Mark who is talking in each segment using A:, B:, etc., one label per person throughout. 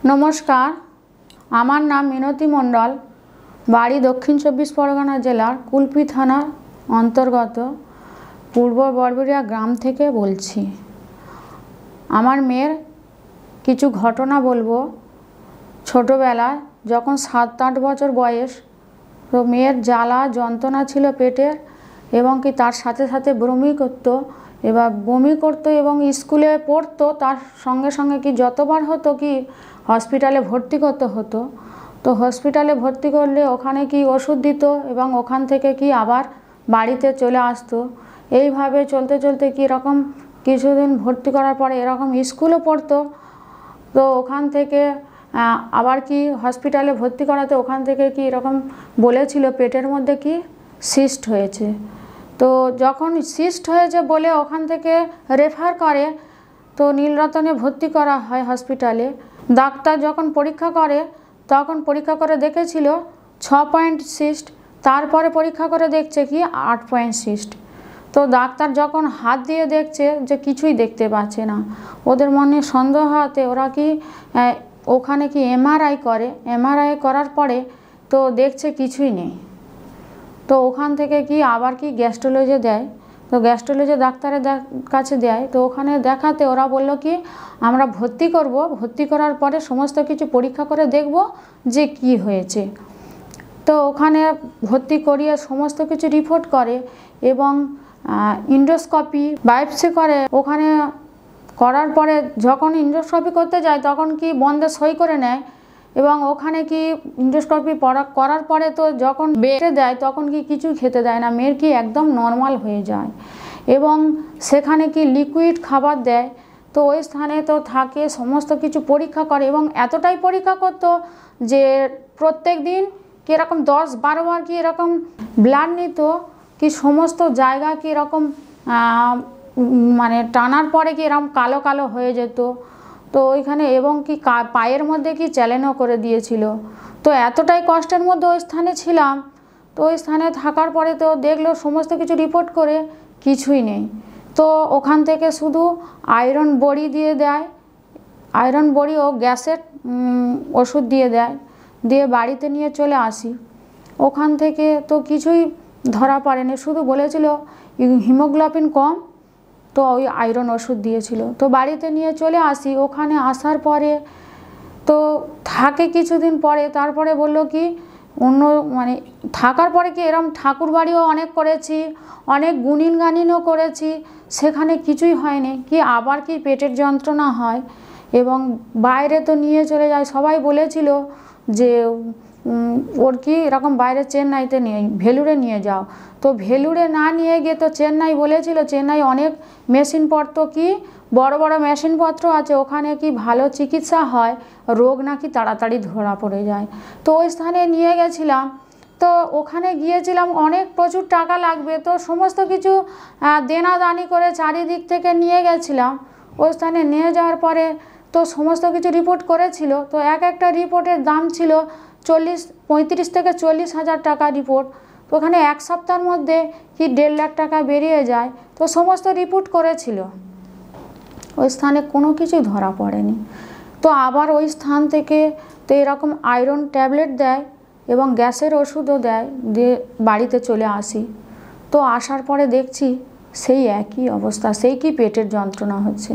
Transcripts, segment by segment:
A: नमस्कार, आमार नाम मिनती मंडल, बाड़ी दक्षिण 24 परगना जिलार कुलपी थानार अंतर्गत पूर्व बरबरिया ग्राम थेके बोलছি। आमार मेয়ের কিছু घटना बोलबो। ছোটবেলায় যখন 7-8 বছর বয়স, তো মেয়ের জ্বালা যন্ত্রণা ছিল পেটের এবং কি তার সাথে সাথে বমি করতো এবং স্কুলে পড়তো, তার সঙ্গে সঙ্গে কি যতবার হতো কি হসপিটালে ভর্তি করতে হতো। তো হসপিটালে ভর্তি করলে ওখানে কি ওষুধ দিত এবং ওখান থেকে কি আবার বাড়িতে চলে আসতো। এইভাবে চলতে চলতে কি রকম কিছুদিন ভর্তি করার পরে এরকম স্কুলে পড়তো। তো ওখান থেকে আবার কি হসপিটালে ভর্তি করাতে ওখান থেকে কি এরকম বলেছিল পেটের মধ্যে কি সিস্ট হয়েছে। তো যখন সিস্ট হয়েছে বলে ওখান থেকে রেফার করে, তো নীলরতনে ভর্তি করা হয় হসপিটালে। ডাক্তার যখন পরীক্ষা করে তখন পরীক্ষা করে দেখেছিল 6 পয়েন্ট সিস্ট, তারপরে পরীক্ষা করে দেখছে কি 8 পয়েন্ট সিস্ট। তো ডাক্তার যখন হাত দিয়ে দেখছে যে কিছুই দেখতে পাচ্ছে না, ওদের মনে সন্দেহ হতে ওরা কি ওখানে কি এমআরআই করে। এমআরআই করার পরে তো দেখছে কিছুই নেই। তো ওখান থেকে কি আবার কি গ্যাস্ট্রোলজি দেয়। তো গ্যাস্ট্রোলজি ডাক্তারের কাছে দেয়। তো ওখানে দেখাতে ওরা বলল কি আমরা ভর্তি করব, ভর্তি করার পরে সমস্ত কিছু পরীক্ষা করে দেখব যে কি হয়েছে। তো ওখানে ভর্তি করিয়ে সমস্ত কিছু রিপোর্ট করে এবং ইন্ডোস্কোপি বায়োপসি করে। ওখানে করার পরে যখন ইন্ডোস্কোপি করতে যায় তখন কি বন্ধে সই করে নেয় এবং ওখানে কি ইন্ডোস্কোপি করার পরে তো যখন বেড়ে দেয় তখন কি কিছু খেতে দেয় না, মেয়ের কি একদম নর্মাল হয়ে যায় এবং সেখানে কি লিকুইড খাবার দেয়। তো ওই স্থানে তো থাকে সমস্ত কিছু পরীক্ষা করে এবং এতটাই পরীক্ষা করতো যে প্রত্যেক দিন কি এরকম 10-12 বার কি এরকম ব্লাড নিত, কি সমস্ত জায়গা কি এরকম মানে টানার পরে কি এরকম কালো কালো হয়ে যেত। তো ওইখানে এবং কি পায়ের মধ্যে কি চ্যালেনও করে দিয়েছিল। তো এতটাই কষ্টের মধ্যে ওই স্থানে ছিলাম। তো ওই স্থানে থাকার পরে তো দেখলো সমস্ত কিছু রিপোর্ট করে কিছুই নেই। তো ওখান থেকে শুধু আয়রন বড়ি দিয়ে দেয়, আয়রন বড়ি ও গ্যাসের ওষুধ দিয়ে দেয়, দিয়ে বাড়িতে নিয়ে চলে আসি। ওখান থেকে তো কিছুই ধরা পড়েনি, শুধু বলেছিল হিমোগ্লোবিন কম, তো ওই আয়রন ওষুধ দিয়েছিল। তো বাড়িতে নিয়ে চলে আসি। ওখানে আসার পরে তো থাকে কিছুদিন পরে, তারপরে বলল কি অন্য মানে থাকার পরে কি এরম ঠাকুর বাড়িও অনেক করেছি, অনেক গুণিন গানিনও করেছি, সেখানে কিছুই হয়নি। কি আবার কি পেটের যন্ত্রণা হয় এবং বাইরে তো নিয়ে চলে যায়। সবাই বলেছিল যে ওর কি এরকম বাইরে চেন্নাইতে নিয়ে ভেলুরে নিয়ে যাও। তো ভেলুরে না নিয়ে গিয়ে তো চেন্নাই বলেছিল, চেন্নাই অনেক মেশিনপত্র কি বড় বড় মেশিনপত্র আছে, ওখানে কি ভালো চিকিৎসা হয়, রোগ নাকি তাড়াতাড়ি ধরা পড়ে যায়। তো ওই স্থানে নিয়ে গেছিলাম। তো ওখানে গিয়েছিলাম, অনেক প্রচুর টাকা লাগবে, তো সমস্ত কিছু দেনাদানি করে চারিদিক থেকে নিয়ে গেছিলাম। ওই স্থানে নিয়ে যাওয়ার পরে তো সমস্ত কিছু রিপোর্ট করেছিল। তো একটা রিপোর্টের দাম ছিল 35 থেকে 40 হাজার টাকা রিপোর্ট। তো ওখানে এক সপ্তাহের মধ্যে কি 1.5 লাখ টাকা বেরিয়ে যায়। তো সমস্ত রিপোর্ট করেছিল, ওই স্থানে কোনো কিছুই ধরা পড়েনি। তো আবার ওই স্থান থেকে তো এরকম আয়রন ট্যাবলেট দেয় এবং গ্যাসের ওষুধও দেয়, দিয়ে বাড়িতে চলে আসি। তো আসার পরে দেখছি সেই একই অবস্থা, সেই কি পেটের যন্ত্রণা হচ্ছে।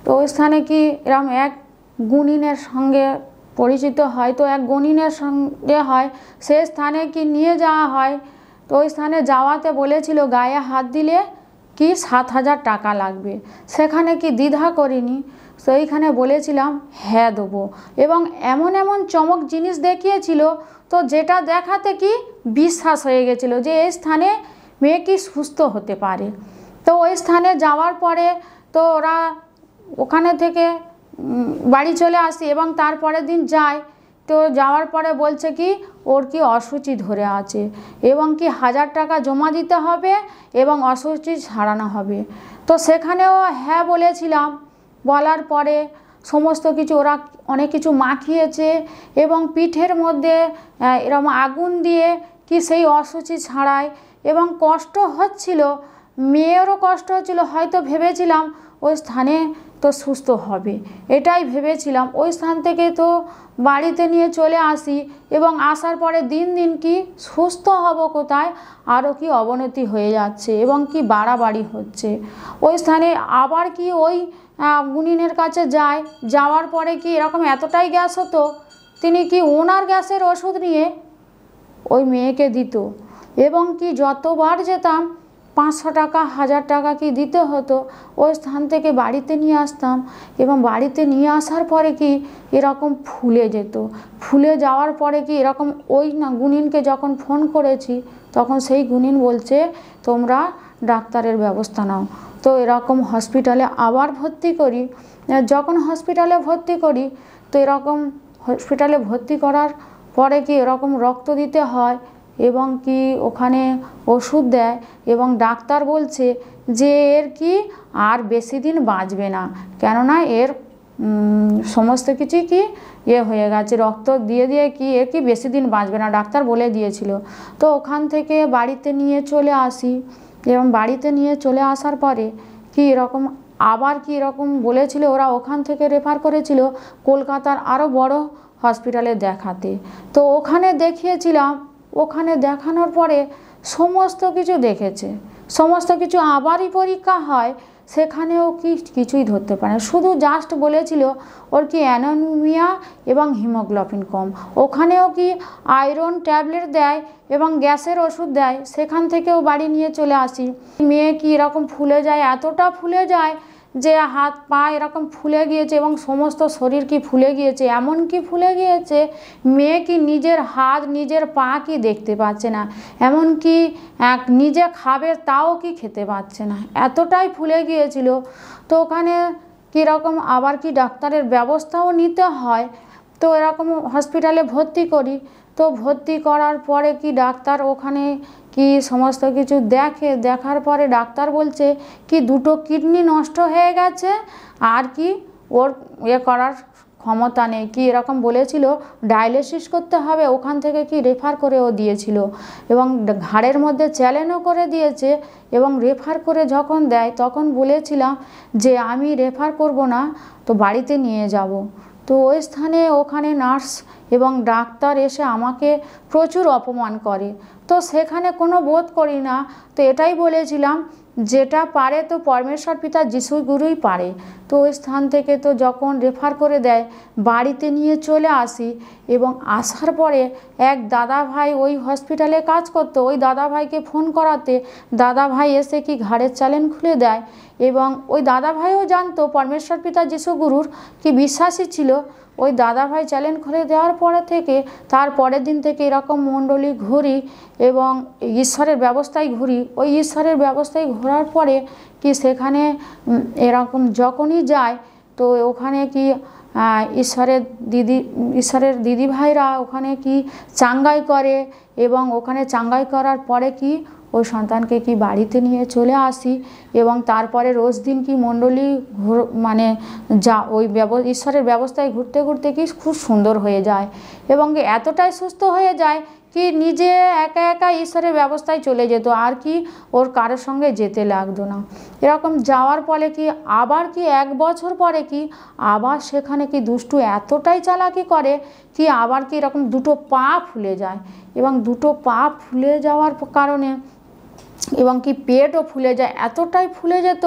A: তো ওই স্থানে কি এরকম এক গুণিনের সঙ্গে পরিচিত হয়, তো এক গুণিনের সঙ্গে হয়, সে স্থানে কি নিয়ে যাওয়া হয়। তো ওই স্থানে যাওয়াতে বলেছিল গায়ে হাত দিলে কি 7,000 টাকা লাগবে। সেখানে কি দ্বিধা করিনি, সেইখানে বলেছিলাম হ্যাঁ দেবো এবং এমন এমন চমক জিনিস দেখিয়েছিল, তো যেটা দেখাতে কি বিশ্বাস হয়ে গেছিলো যে এই স্থানে মেয়ে কি সুস্থ হতে পারে। তো ওই স্থানে যাওয়ার পরে তো ওরা ওখানে থেকে বাড়ি চলে আসি এবং তারপরের দিন যায়। তো যাওয়ার পরে বলছে কি ওর কি অসুচি ধরে আছে এবং কি 1000 টাকা জমা দিতে হবে এবং অসুচি ছাড়ানো হবে। তো সেখানেও হ্যাঁ বলেছিলাম। বলার পরে সমস্ত কিছু ওরা অনেক কিছু মাখিয়েছে এবং পিঠের মধ্যে এরকম আগুন দিয়ে কি সেই অসুচি ছাড়ায় এবং কষ্ট হচ্ছিল মেয়েরও কষ্ট হচ্ছিল, হয়তো ভেবেছিলাম ওই স্থানে তো সুস্থ হবে, এটাই ভেবেছিলাম। ওই স্থান থেকে তো বাড়িতে নিয়ে চলে আসি এবং আসার পরে দিন দিন কি সুস্থ হব কোথায়, আরও কি অবনতি হয়ে যাচ্ছে এবং কি বাড়াবাড়ি হচ্ছে। ওই স্থানে আবার কি ওই গুণিনের কাছে যায়, যাওয়ার পরে কি এরকম এতটাই গ্যাস হতো, তিনি কি ওনার গ্যাসের ওষুধ নিয়ে ওই মেয়েকে দিত এবং কি যতবার যেতাম 500 টাকা 1000 টাকা কি দিতে হতো। ওই স্থান থেকে বাড়িতে নিয়ে আসতাম এবং বাড়িতে নিয়ে আসার পরে কি এরকম ফুলে যেত। ফুলে যাওয়ার পরে কি এরকম ওই গুণিনকে যখন ফোন করেছি তখন সেই গুণিন বলছে তোমরা ডাক্তারের ব্যবস্থা নাও। তো এরকম হসপিটালে আবার ভর্তি করি। যখন হসপিটালে ভর্তি করি তো এরকম হসপিটালে ভর্তি করার পরে কি এরকম রক্ত দিতে হয় এবং কি ওখানে ওষুধ দেয় এবং ডাক্তার বলছে যে এর কি আর বেশি দিন বাঁচবে না, কেননা এর সমস্ত কিছু কি হয়ে গেছে, রক্ত দিয়ে দিয়ে কি এর কি বেশি দিন বাঁচবে না, ডাক্তার বলে দিয়েছিল। তো ওখান থেকে বাড়িতে নিয়ে চলে আসি এবং বাড়িতে নিয়ে চলে আসার পরে কি এরকম আবার কি এরকম বলেছিল, ওরা ওখান থেকে রেফার করেছিল কলকাতার আরও বড় হসপিটালে দেখাতে। তো ওখানে দেখিয়েছিলাম, ওখানে দেখানোর পরে সমস্ত কিছু দেখেছে, সমস্ত কিছু আবারই পরীক্ষা হয়, সেখানেও কি কিছুই ধরতে পারে না। শুধু জাস্ট বলেছিল ওর কি অ্যানিমিয়া এবং হিমোগ্লোবিন কম। ওখানেও কি আয়রন ট্যাবলেট দেয় এবং গ্যাসের ওষুধ দেয়, সেখান থেকেও বাড়ি নিয়ে চলে আসি। মেয়ে কি এরকম ফুলে যায়, এতটা ফুলে যায় যে হাত পা এরকম ফুলে গিয়েছে এবং সমস্ত শরীর কি ফুলে গিয়েছে, এমন কি ফুলে গিয়েছে মেয়ে কি নিজের হাত নিজের পা কি দেখতে পাচ্ছে না, এমন কি নিজে খাবে তাও কি খেতে পাচ্ছে না, এতটাই ফুলে গিয়েছিল। তো ওখানে কীরকম আবার কি ডাক্তারের ব্যবস্থাও নিতে হয়। তো এরকম হসপিটালে ভর্তি করি। তো ভর্তি করার পরে কি ডাক্তার ওখানে কি সমস্ত কিছু দেখার পরে ডাক্তার বলছে কি 2টো কিডনি নষ্ট হয়ে গেছে আর কি ওর করার ক্ষমতা নেই, কি এরকম বলেছিল ডায়ালিসিস করতে হবে। ওখান থেকে কি রেফার করেও দিয়েছিল এবং ঘাড়ের মধ্যে চ্যালেঞ্জও করে দিয়েছে এবং রেফার করে যখন দেয় তখন বলেছিলাম যে আমি রেফার করব না, তো বাড়িতে নিয়ে যাব। তো ওই স্থানে ওখানে নার্স এবং ডাক্তার এসে আমাকে প্রচুর অপমান করে। তো সেখানে কোনো বোধ করি না। তো এটাই বলেছিলাম যেটা পারে তো পরমেশ্বর পিতা যিশু গুরুই পারে। তো ওই স্থান থেকে তো যখন রেফার করে দেয় বাড়িতে নিয়ে চলে আসি এবং আসার পরে এক দাদা ভাই ওই হসপিটালে কাজ করতো, ওই দাদা ভাইকে ফোন করাতে দাদা ভাই এসে কি ঘাড়ের চ্যালেঞ্জ খুলে দেয় এবং ওই দাদা ভাইও জানতো পরমেশ্বর পিতা যিশু গুরুর কি বিশ্বাসী ছিল। ওই দাদা ভাই চ্যালেঞ্জ খুলে দেওয়ার পরে থেকে তার পরের দিন থেকে এরকম মণ্ডলী ঘুরি এবং ঈশ্বরের ব্যবস্থায় ঘুরি। ওই ঈশ্বরের ব্যবস্থায় ঘোরার পরে কি সেখানে এরকম যখনই যায় তো ওখানে কি ঈশ্বরের দিদি ভাইরা ওখানে কি চাঙ্গাই করে এবং ওখানে চাঙ্গাই করার পরে কি ওই সন্তানকে কি বাড়িতে নিয়ে চলে আসি এবং তারপরে রোজ দিন কি মণ্ডলী মানে যা ওই ঈশ্বরের ব্যবস্থায় ঘুরতে ঘুরতে কি খুব সুন্দর হয়ে যায় এবং এতটাই সুস্থ হয়ে যায় কি নিজে একা একা ঈশ্বরের ব্যবস্থায় চলে যেত, আর কি ওর কারোর সঙ্গে যেতে লাগতো না। এরকম যাওয়ার ফলে কি আবার কি 1 বছর পরে কি আবার সেখানে কি দুষ্টু এতটাই চালাকি করে কি আবার কি এরকম 2টো পা ফুলে যায় এবং 2টো পা ফুলে যাওয়ার কারণে এবং কি পেটও ফুলে যায়, এতটাই ফুলে যেত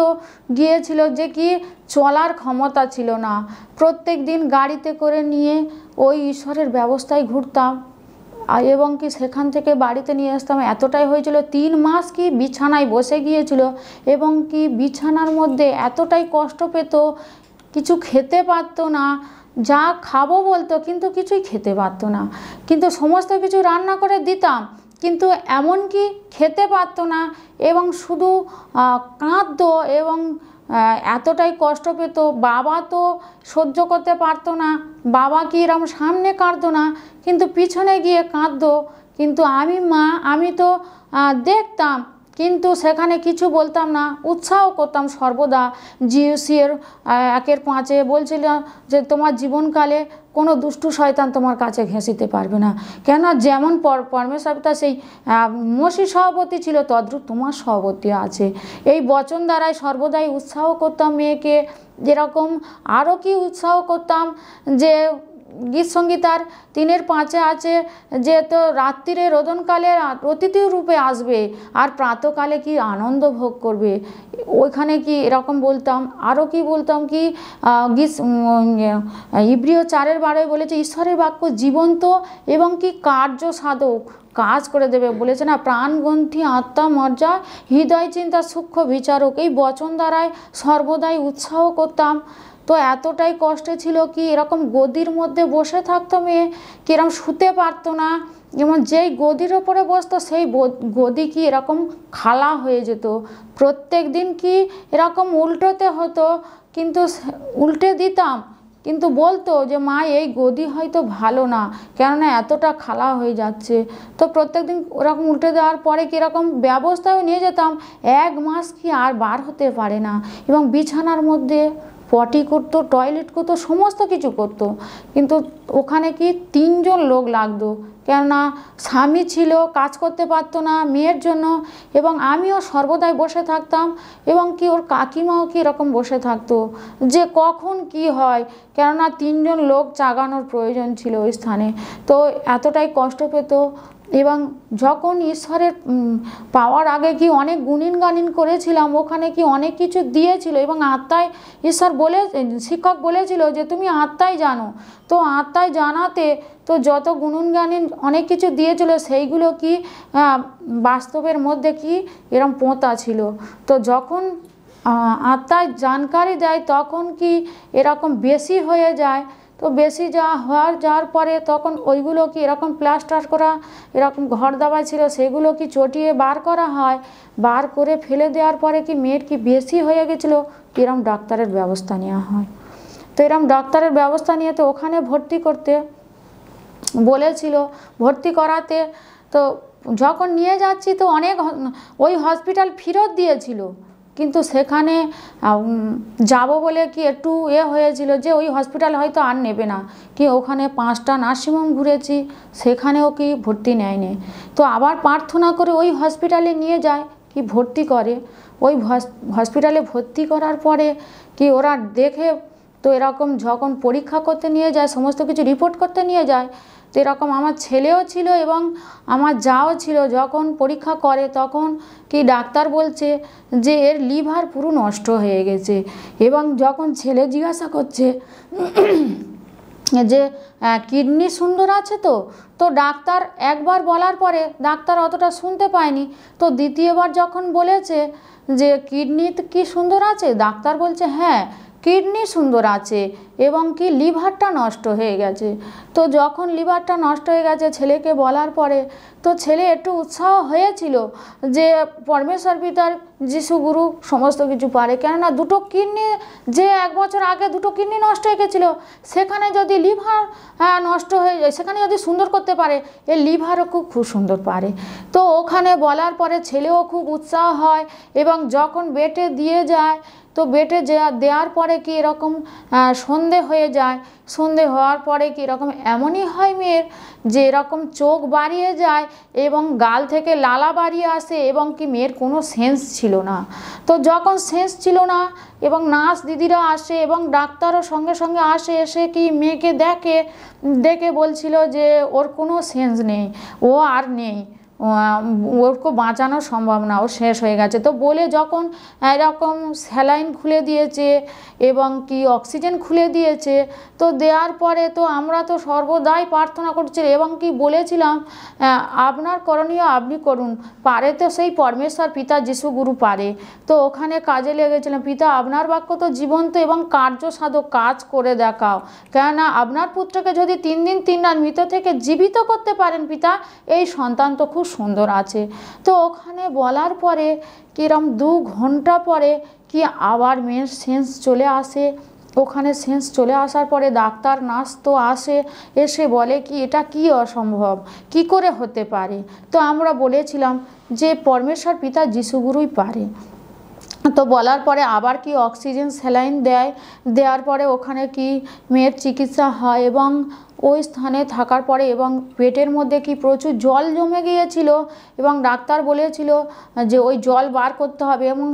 A: গিয়েছিল যে কি চলার ক্ষমতা ছিল না। প্রত্যেক দিন গাড়িতে করে নিয়ে ওই ঈশ্বরের ব্যবস্থায় ঘুরতাম এবং কি সেখান থেকে বাড়িতে নিয়ে আসতাম। এতটাই হয়েছিল 3 মাস কি বিছানায় বসে গিয়েছিল এবং কি বিছানার মধ্যে এতটাই কষ্ট পেত, কিছু খেতে পারতো না, যা খাবো বলতো কিন্তু কিছুই খেতে পারতো না। কিন্তু সমস্ত কিছু রান্না করে দিতাম কিন্তু এমন কি খেতে পারতো না এবং শুধু কাঁদতো এবং এতটাই কষ্ট পেত। বাবা তো সহ্য করতে পারতো না, বাবা কি এরকম সামনে কাঁদতো না কিন্তু পিছনে গিয়ে কাঁদতো, কিন্তু আমি তো দেখতাম কিন্তু সেখানে কিছু বলতাম না, উৎসাহ করতাম সর্বদা। জিওসি এর 1-5 বলছিলাম যে তোমার জীবনকালে কোনো দুষ্টু শয়তান তোমার কাছে ঘেঁষিতে পারবে না, কেন যেমন পরমেশ্বর পিতা সেই মসি সভাপতি ছিল তদ্রূপ তোমার সভাপতি আছে। এই বচন দ্বারাই সর্বদাই উৎসাহ করতাম মেয়েকে। যেরকম আরও কি উৎসাহ করতাম যে গীত সঙ্গীতার 3-5 আছে যে তো রাত্রিরে রোদনকালে অতিথি রূপে আসবে আর প্রাতকালে কি আনন্দ ভোগ করবে, ওইখানে কি এরকম বলতাম। আরও কি বলতাম কি গীত ইব্রিয় 4:12 বলেছে ঈশ্বরের বাক্য জীবন্ত এবং কি কার্য সাধক, কাজ করে দেবে বলেছে না, প্রাণগ্রন্থি আত্মা মর্যা হৃদয় চিন্তা সূক্ষ্ম বিচারক। এই বচন দ্বারাই সর্বদাই উৎসাহ করতাম। তো এতটাই কষ্টে ছিল কি এরকম গদির মধ্যে বসে থাকতো মেয়ে, কিরকম শুতে পারতো না, যেমন যেই গদির ওপরে বসতো সেই গদি কি এরকম খালা হয়ে যেত। প্রত্যেক দিন কি এরকম উল্টোতে হতো, কিন্তু উল্টে দিতাম, কিন্তু বলতো যে মা এই গদি হয়তো ভালো না, কেননা এতটা খালা হয়ে যাচ্ছে। তো প্রত্যেকদিন ওরকম উল্টে দেওয়ার পরে কীরকম ব্যবস্থাও নিয়ে যেতাম, 1 মাস কি আর বার হতে পারে না, এবং বিছানার মধ্যে পটি করতো, টয়লেট করতো, সমস্ত কিছু করতো। কিন্তু ওখানে কি 3 জন লোক লাগতো, কেননা স্বামী ছিল, কাজ করতে পারতো না মেয়ের জন্য, এবং আমিও সর্বদাই বসে থাকতাম, এবং কি ওর কাকিমাও কি এরকম বসে থাকতো যে কখন কি হয়, কেননা 3 জন লোক জাগানোর প্রয়োজন ছিল ওই স্থানে। তো এতটাই কষ্ট পেত। এবং যখন ঈশ্বরের পাওয়ার আগে কি অনেক গুণিন করেছিলাম, ওখানে কি অনেক কিছু দিয়েছিল, এবং আত্মায় ঈশ্বর শিক্ষক বলেছিল যে তুমি আত্মায় জানো। তো আত্মায় জানাতে তো যত গুণগানিন অনেক কিছু দিয়েছিল সেইগুলো কি বাস্তবের মধ্যে কি এরম পোঁতা ছিল। তো যখন আত্মায় জানকারি দেয় তখন কি এরকম বেশি হয়ে যায়। তো বেশি যাওয়ার পরে তখন ওইগুলো কি এরকম প্লাস্টার করা এরকম ঘর দাবা ছিল, সেগুলো কি চটিয়ে বার করা হয়, বার করে ফেলে দেওয়ার পরে কি মেয়ের কি বেশি হয়ে গেছিলো, এরম ডাক্তারের ব্যবস্থা নেওয়া হয়। তো এরম ডাক্তারের ব্যবস্থা নিয়ে তো ওখানে ভর্তি করতে বলেছিল, ভর্তি করাতে তো যখন নিয়ে যাচ্ছি তো অনেক ওই হসপিটাল ফেরত দিয়েছিল, কিন্তু সেখানে যাব বলে কি একটু হয়েছিল যে ওই হসপিটাল হয়তো আর নেবে না, কি ওখানে 5টা নার্সিংহোম ঘুরেছি, সেখানেও কি ভর্তি নেয়নি। তো আবার প্রার্থনা করে ওই হসপিটালে নিয়ে যায়, কি ভর্তি করে। ওই হসপিটালে ভর্তি করার পরে কি ওরা দেখে, তো এরকম যখন পরীক্ষা করতে নিয়ে যায়, সমস্ত কিছু রিপোর্ট করতে নিয়ে যায়, তো এরকম আমার ছেলেও ছিল এবং আমার যাও ছিল, যখন পরীক্ষা করে তখন কি ডাক্তার বলছে যে এর লিভার পুরো নষ্ট হয়ে গেছে। এবং যখন ছেলে জিজ্ঞাসা করছে যে কিডনি সুন্দর আছে, তো ডাক্তার একবার বলার পরে ডাক্তার অতটা শুনতে পায়নি, তো দ্বিতীয়বার যখন বলেছে যে কিডনি কি সুন্দর আছে, ডাক্তার বলছে হ্যাঁ কিডনি সুন্দর আছে এবং কি লিভারটা নষ্ট হয়ে গেছে। তো যখন লিভারটা নষ্ট হয়ে গেছে ছেলেকে বলার পরে তো ছেলে একটু উৎসাহ হয়েছিল যে পরমেশ্বর পিতার যিশু গুরু সমস্ত কিছু পারে, কেননা 2টো কিডনি যে 1 বছর আগে 2টো কিডনি নষ্ট হয়ে গেছিলো, সেখানে যদি লিভার নষ্ট হয়ে যায়, সেখানে যদি সুন্দর করতে পারে, এর লিভারও খুব সুন্দর পারে। তো ওখানে বলার পরে ছেলেও খুব উৎসাহ হয়, এবং যখন বেটে দিয়ে যায় তো বেটে দেওয়ার পরে কি এরকম সন্ধে হয়ে যায়, সন্ধে হওয়ার পরে কি এরকম এমনই হয় মেয়ের যে এরকম চোখ বাড়িয়ে যায় এবং গাল থেকে লালা বাড়িয়ে আসে, এবং কি মেয়ের কোনো সেন্স ছিল না। তো যখন সেন্স ছিল না এবং নার্স দিদিরা আসে এবং ডাক্তারও সঙ্গে সঙ্গে আসে, এসে কি মেয়েকে দেখে বলছিল যে ওর কোনো সেন্স নেই, ও আর নেই, ওরকে বাঁচানো সম্ভব না, ও শেষ হয়ে গেছে। তো বলে যখন এরকম স্যালাইন খুলে দিয়েছে এবং কি অক্সিজেন খুলে দিয়েছে, তো দেওয়ার পরে তো আমরা তো সর্বদাই প্রার্থনা করছি এবং কি বলেছিলাম আপনার করণীয় আপনি করুন, পারে তো সেই পরমেশ্বর পিতা যিশু গুরু পারে। তো ওখানে কাজে লেগেছিলাম, পিতা আপনার বাক্য তো জীবন্ত এবং কার্য সাধক, কাজ করে দেখাও, কেননা আপনার পুত্রকে যদি 3 দিন 3 রাত মৃত থেকে জীবিত করতে পারেন পিতা, এই সন্তান তো খুব সুন্দর আছে। তো ওখানে বলার পরে কিরম 2 ঘন্টা পরে কি আবার মেয়ের সেন্স চলে আসে। ওখানে সেন্স চলে আসার পরে ডাক্তার নার্স তো আসে, এসে বলে কি এটা কি অসম্ভব, কি করে হতে পারে। তো আমরা বলেছিলাম যে পরমেশ্বর পিতা যিশুগুরুই পারে। তো বলার পরে আবার কি অক্সিজেন স্যালাইন দেওয়ার পরে ওখানে কি মেয়ের চিকিৎসা হয় এবং ওই স্থানে থাকার পরে এবং পেটের মধ্যে কি প্রচুর জল জমে গিয়েছিল এবং ডাক্তার বলেছিল যে ওই জল বার করতে হবে এবং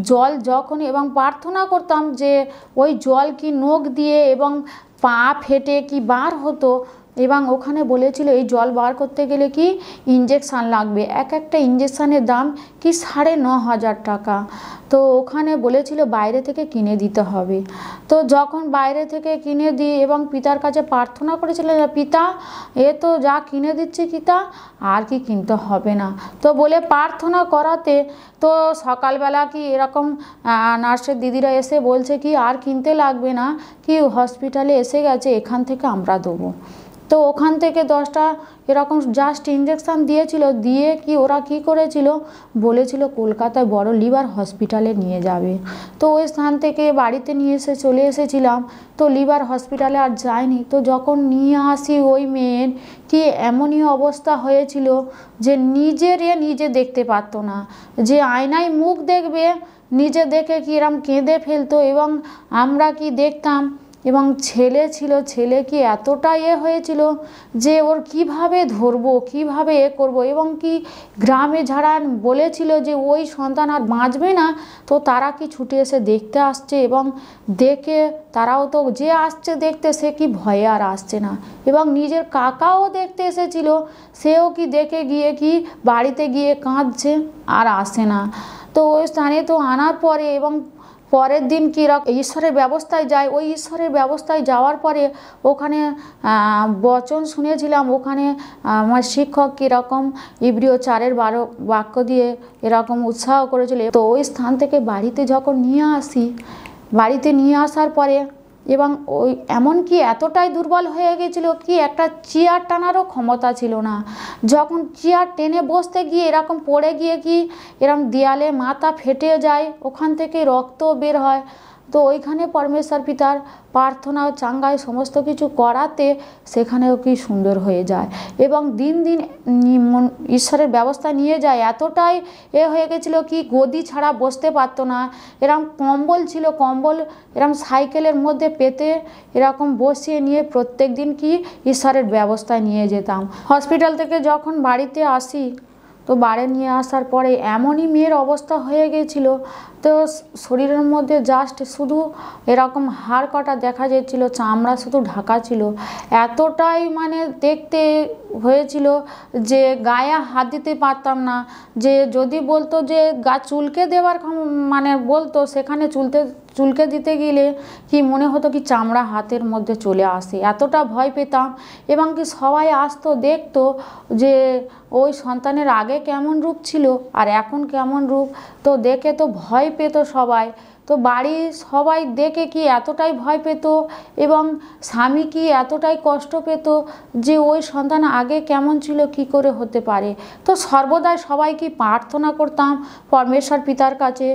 A: জল যখন এবং প্রার্থনা করতাম যে ওই জল কি নখ দিয়ে এবং পা ফেটে কি বার হতো এবং ওখানে বলেছিল এই জল বার করতে গেলে কি ইঞ্জেকশান লাগবে, একটা ইঞ্জেকশানের দাম কি 9,500 টাকা। তো ওখানে বলেছিল বাইরে থেকে কিনে দিতে হবে। তো যখন বাইরে থেকে কিনে দিই এবং পিতার কাছে প্রার্থনা করেছিলেন পিতা এ তো যা কিনে দিচ্ছি পিতা আর কি কিনতে হবে না। তো বলে প্রার্থনা করাতে তো সকালবেলা কি এরকম নার্সের দিদিরা এসে বলছে কি আর কিনতে লাগবে না, কি হসপিটালে এসে গেছে এখান থেকে আমরা দেবো। তো ওখান থেকে 10টা এরকম জাস্ট ইঞ্জেকশান দিয়েছিল, দিয়ে কি ওরা কি করেছিল বলেছিল কলকাতায় বড় লিভার হসপিটালে নিয়ে যাবে। তো ওই স্থান থেকে বাড়িতে নিয়ে চলে এসেছিলাম। তো লিভার হসপিটালে আর যায়নি। তো যখন নিয়ে আসি ওই মেয়ের কি এমনই অবস্থা হয়েছিল যে নিজে দেখতে পারতো না, যে আয়নায় মুখ দেখবে নিজে দেখে কি এরম কেঁদে ফেলতো এবং আমরা কি দেখতাম। এবং ছেলে ছিল, ছেলে কি এতটা হয়েছিল যে ওর কিভাবে ধরবো কিভাবে করব এবং কি গ্রামে যারা বলেছিল যে ওই সন্তান আর বাঁচবে না তো তারা কি ছুটে এসে দেখতে আসছে এবং দেখে তারাও তো যে আসছে দেখতে সে কি ভয়ে আর আসছে না এবং নিজের কাকাও দেখতে এসেছিল, সেও কি দেখে গিয়ে কি বাড়িতে গিয়ে কাঁদছে আর আসে না। তো ওই স্থানে তো আনার পরে এবং পরের দিন কীরকম ঈশ্বরের ব্যবস্থায় যায়, ওই ঈশ্বরের ব্যবস্থায় যাওয়ার পরে ওখানে বচন শুনেছিলাম। ওখানে আমার শিক্ষক কীরকম ইব্রিয় 4:12 বাক্য দিয়ে এরকম উৎসাহ করেছিল। তো ওই স্থান থেকে বাড়িতে যখন নিয়ে আসি, বাড়িতে নিয়ে আসার পরে এবং ওই এমনকি এতটাই দুর্বল হয়ে গেছিলো কি একটা চেয়ার টানারও ক্ষমতা ছিল না। যখন চেয়ার টেনে বসতে গিয়ে এরকম পড়ে গিয়ে কি এরকম দেয়ালে মাথা ফেটে যায়, ওখান থেকে রক্ত বের হয়। তো ওইখানে পরমেশ্বর পিতার প্রার্থনা ও চাঙ্গায় সমস্ত কিছু করাতে সেখানেও কি সুন্দর হয়ে যায় এবং দিন দিন ঈশ্বরের ব্যবস্থা নিয়ে যায়। এতটাই হয়ে গেছিলো কি গদি ছাড়া বসতে পারতো না, এরকম কম্বল ছিল, কম্বল এরকম সাইকেলের মধ্যে পেতে এরকম বসিয়ে নিয়ে প্রত্যেক দিন কি ঈশ্বরের ব্যবস্থায় নিয়ে যেতাম। হসপিটাল থেকে যখন বাড়িতে আসি তো বাড়ি নিয়ে আসার পরে এমনই মেয়ের অবস্থা হয়ে গেছিলো, তো শরীরের মধ্যে জাস্ট শুধু এরকম হাড় কাটা দেখা যাচ্ছিল, চামড়া শুধু ঢাকা ছিল। এতটাই মানে দেখতে হয়েছিল যে গায়ে হাত দিতে পারতাম না, যে যদি বলতো যে গা চুলকে দেওয়ার মানে বলতো সেখানে চুলকে দিতে গেলে কি মনে হতো কি চামড়া হাতের মধ্যে চলে আসে, এতটা ভয় পেতাম। এবং কি সবাই আসতো দেখতো যে ওই সন্তানের আগে কেমন রূপ ছিল আর এখন কেমন রূপ, তো দেখে তো ভয় পেত সবাই। তো বাড়ির সবাই দেখে কি এতটাই ভয় পেত এবং স্বামী কি এতটাই কষ্ট পেত যে ওই সন্তান আগে কেমন ছিল কি করে হতে পারে। তো সর্বদাই সবাই কি প্রার্থনা করতাম পরমেশ্বর পিতার কাছে,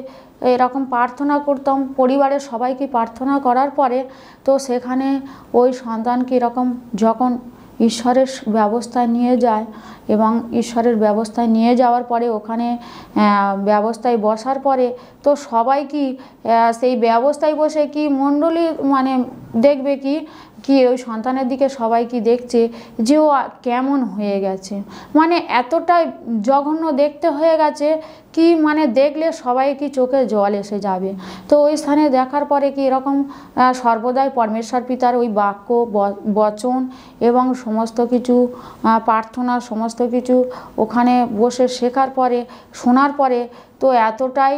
A: এরকম প্রার্থনা করতাম পরিবারের সবাইকে প্রার্থনা করার পরে তো সেখানে ওই সন্তানকে এরকম যখন ঈশ্বরের ব্যবস্থায় নিয়ে যায় এবং ঈশ্বরের ব্যবস্থায় নিয়ে যাওয়ার পরে ওখানে ব্যবস্থায় বসার পরে তো সবাই কি সেই ব্যবস্থায় বসে কি মণ্ডলী মানে দেখবে কি ওই সন্তানের দিকে সবাই কি দেখছে যে ও কেমন হয়ে গেছে, মানে এতটাই জঘন্য দেখতে হয়ে গেছে কি মানে দেখলে সবাই কি চোখে জল এসে যাবে। তো ওই স্থানে দেখার পরে কি এরকম সর্বদাই পরমেশ্বর পিতার ওই বাক্য বচন এবং সমস্ত কিছু প্রার্থনা সমস্ত কিছু ওখানে বসে শেখার পরে শোনার পরে তো এতটাই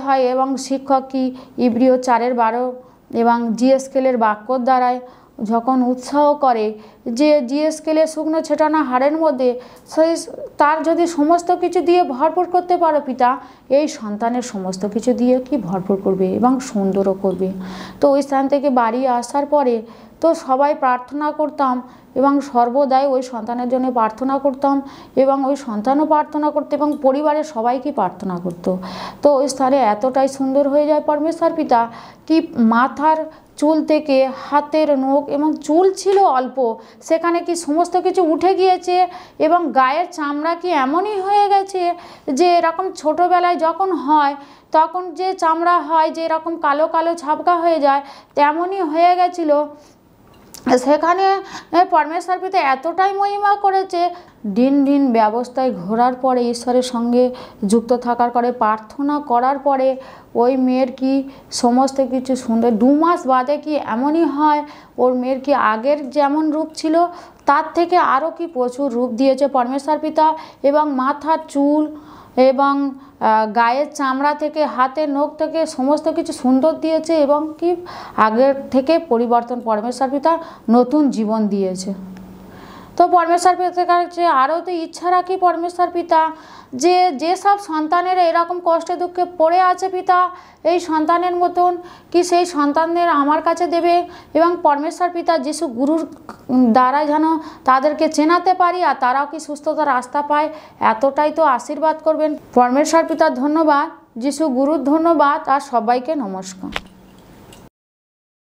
A: হয় এবং শিক্ষক কি ইব্রিয় 4:12 এবং জিএসকেলের বাক্যর দ্বারায় যখন উৎসাহ করে যে জিএসকেলে শুকনো ছেটানো হাড়ের মধ্যে সেই তার যদি সমস্ত কিছু দিয়ে ভরপুর করতে পারো পিতা, এই সন্তানের সমস্ত কিছু দিয়ে কি ভরপুর করবে এবং সুন্দরও করবে। তো ওই স্থান থেকে বাড়ি আসার পরে তো সবাই প্রার্থনা করতাম এবং সর্বদাই ওই সন্তানের জন্য প্রার্থনা করতাম এবং ওই সন্তানও প্রার্থনা করতো এবং পরিবারের সবাইকে প্রার্থনা করতো। তো ওই স্থানে এতটাই সুন্দর হয়ে যায় পরমেশ্বর পিতা কি মাথার চুল থেকে হাতের নখ এবং চুল ছিল অল্প, সেখানে কি সমস্ত কিছু উঠে গিয়েছে এবং গায়ের চামড়া কি এমনই হয়ে গেছে যে এরকম ছোটোবেলায় যখন হয় তখন যে চামড়া হয় যে এরকম কালো কালো ছাপকা হয়ে যায় তেমনই হয়ে গেছিলো। সেখানে পরমেশ্বর পিতা এতটাই মহিমা করেছে, দিন দিন ব্যবস্থায় ঘোরার পরে ঈশ্বরের সঙ্গে যুক্ত থাকার পরে প্রার্থনা করার পরে ওই মেয়ের কি সমস্ত কিছু সুন্দর 2 মাস বাদে কি এমনই হয়, ওর মেয়ের কি আগের যেমন রূপ ছিল তার থেকে আরও কি প্রচুর রূপ দিয়েছে পরমেশ্বর পিতা, এবং মাথার চুল এবং গায়ের চামড়া থেকে হাতের নখ থেকে সমস্ত কিছু সুন্দর দিয়েছে এবং কি আগের থেকে পরিবর্তন পরমেশ্বর পিতা নতুন জীবন দিয়েছে। তো পরমেশ্বর পিতার কাছে আরও তো ইচ্ছা রাখি পরমেশ্বর পিতা যে যেসব সন্তানেরা এরকম কষ্টে দুঃখে পড়ে আছে পিতা এই সন্তানের মতন কি সেই সন্তানদের আমার কাছে দেবে এবং পরমেশ্বর পিতা যিশু গুরুর দ্বারা যেন তাদেরকে চেনাতে পারি আর তারাও কি সুস্থতার রাস্তা পায়, এতটাই তো আশীর্বাদ করবেন। পরমেশ্বর পিতার ধন্যবাদ, যিশু গুরুর ধন্যবাদ, আর সবাইকে নমস্কার।